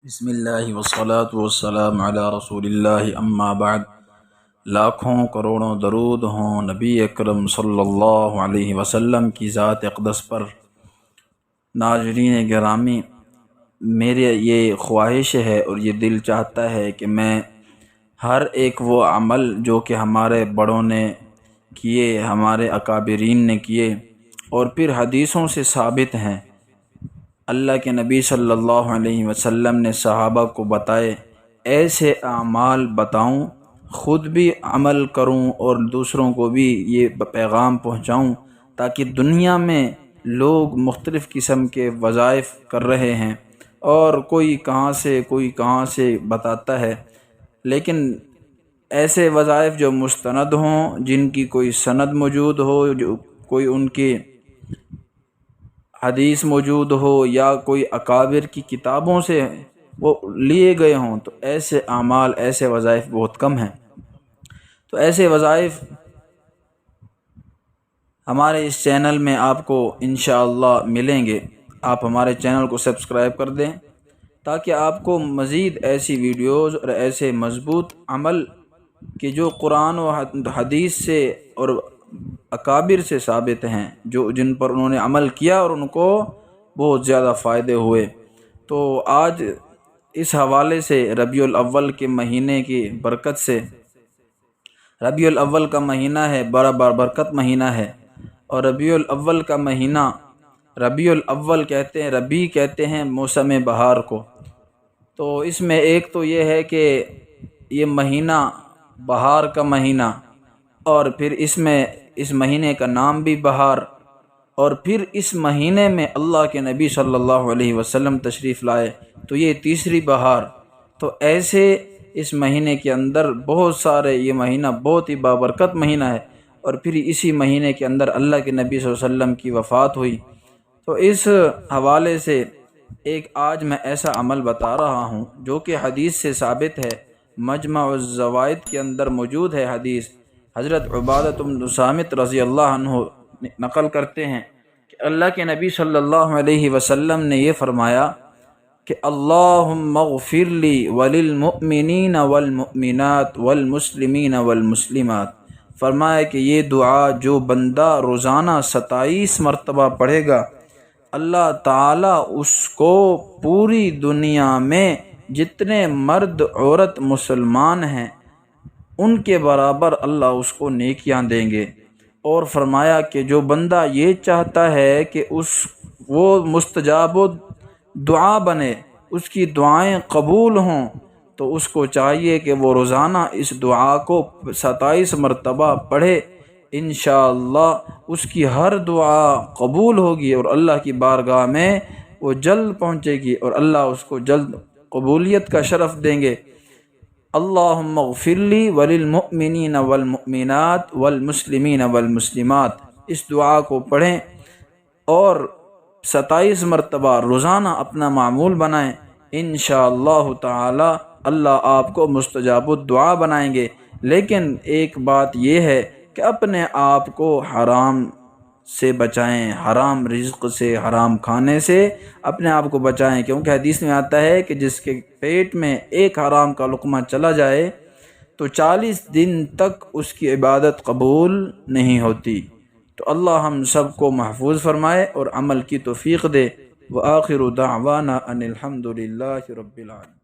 بسم اللہ والصلاة والسلام علی رسول اللہ اما بعد۔ لاکھوں کروڑوں درود ہوں نبی اکرم صلی اللہ علیہ وسلم کی ذات اقدس پر۔ ناظرین گرامی، میرے یہ خواہش ہے اور یہ دل چاہتا ہے کہ میں ہر ایک وہ عمل جو کہ ہمارے بڑوں نے کیے، ہمارے اکابرین نے کیے اور پھر حدیثوں سے ثابت ہیں، اللہ کے نبی صلی اللہ علیہ وسلم نے صحابہ کو بتائے، ایسے اعمال بتاؤں، خود بھی عمل کروں اور دوسروں کو بھی یہ پیغام پہنچاؤں، تاکہ دنیا میں لوگ مختلف قسم کے وظائف کر رہے ہیں اور کوئی کہاں سے بتاتا ہے، لیکن ایسے وظائف جو مستند ہوں، جن کی کوئی سند موجود ہو، جو کوئی ان کی حدیث موجود ہو یا کوئی اکابر کی کتابوں سے وہ لیے گئے ہوں، تو ایسے اعمال، ایسے وظائف بہت کم ہیں۔ تو ایسے وظائف ہمارے اس چینل میں آپ کو انشاءاللہ ملیں گے۔ آپ ہمارے چینل کو سبسکرائب کر دیں تاکہ آپ کو مزید ایسی ویڈیوز اور ایسے مضبوط عمل کہ جو قرآن و حدیث سے اور اکابر سے ثابت ہیں، جن پر انہوں نے عمل کیا اور ان کو بہت زیادہ فائدے ہوئے۔ تو آج اس حوالے سے ربیع الاول کے مہینے کی برکت سے، ربیع الاول کا مہینہ ہے، بڑا برکت مہینہ ہے، اور ربیع الاول کا مہینہ، ربیع الاول کہتے ہیں، ربیع کہتے ہیں موسم بہار کو۔ تو اس میں ایک تو یہ ہے کہ یہ مہینہ بہار کا مہینہ، اور پھر اس مہینے کا نام بھی بہار، اور پھر اس مہینے میں اللہ کے نبی صلی اللہ علیہ وسلم تشریف لائے، تو یہ تیسری بہار۔ تو ایسے اس مہینے کے اندر بہت سارے، یہ مہینہ بہت ہی بابرکت مہینہ ہے، اور پھر اسی مہینے کے اندر اللہ کے نبی صلی اللہ علیہ وسلم کی وفات ہوئی۔ تو اس حوالے سے ایک آج میں ایسا عمل بتا رہا ہوں جو کہ حدیث سے ثابت ہے، مجمع الزوائد کے اندر موجود ہے حدیث۔ حضرت عبادۃ بن صامت رضی اللہ عنہ نقل کرتے ہیں کہ اللہ کے نبی صلی اللہ علیہ وسلم نے یہ فرمایا کہ اللہم اغفر لی وللمؤمنین والمؤمنات والمسلمین والمسلمات۔ فرمایا کہ یہ دعا جو بندہ روزانہ 27 مرتبہ پڑھے گا، اللہ تعالیٰ اس کو پوری دنیا میں جتنے مرد عورت مسلمان ہیں ان کے برابر اللہ اس کو نیکیاں دیں گے۔ اور فرمایا کہ جو بندہ یہ چاہتا ہے کہ وہ مستجاب دعا بنے، اس کی دعائیں قبول ہوں، تو اس کو چاہیے کہ وہ روزانہ اس دعا کو 27 مرتبہ پڑھے۔ انشاءاللہ اس کی ہر دعا قبول ہوگی اور اللہ کی بارگاہ میں وہ جلد پہنچے گی، اور اللہ اس کو جلد قبولیت کا شرف دیں گے۔ اللہم اغفر لی وللمؤمنین والمؤمنات والمسلمین والمسلمات، اس دعا کو پڑھیں اور 27 مرتبہ روزانہ اپنا معمول بنائیں۔ انشاءاللہ تعالی اللہ آپ کو مستجاب الدعا بنائیں گے۔ لیکن ایک بات یہ ہے کہ اپنے آپ کو حرام سے بچائیں، حرام رزق سے، حرام کھانے سے اپنے آپ کو بچائیں، کیونکہ حدیث میں آتا ہے کہ جس کے پیٹ میں ایک حرام کا لقمہ چلا جائے تو 40 دن تک اس کی عبادت قبول نہیں ہوتی۔ تو اللہ ہم سب کو محفوظ فرمائے اور عمل کی توفیق دے۔ وآخر دعوانا ان الحمد للہ رب العالمین۔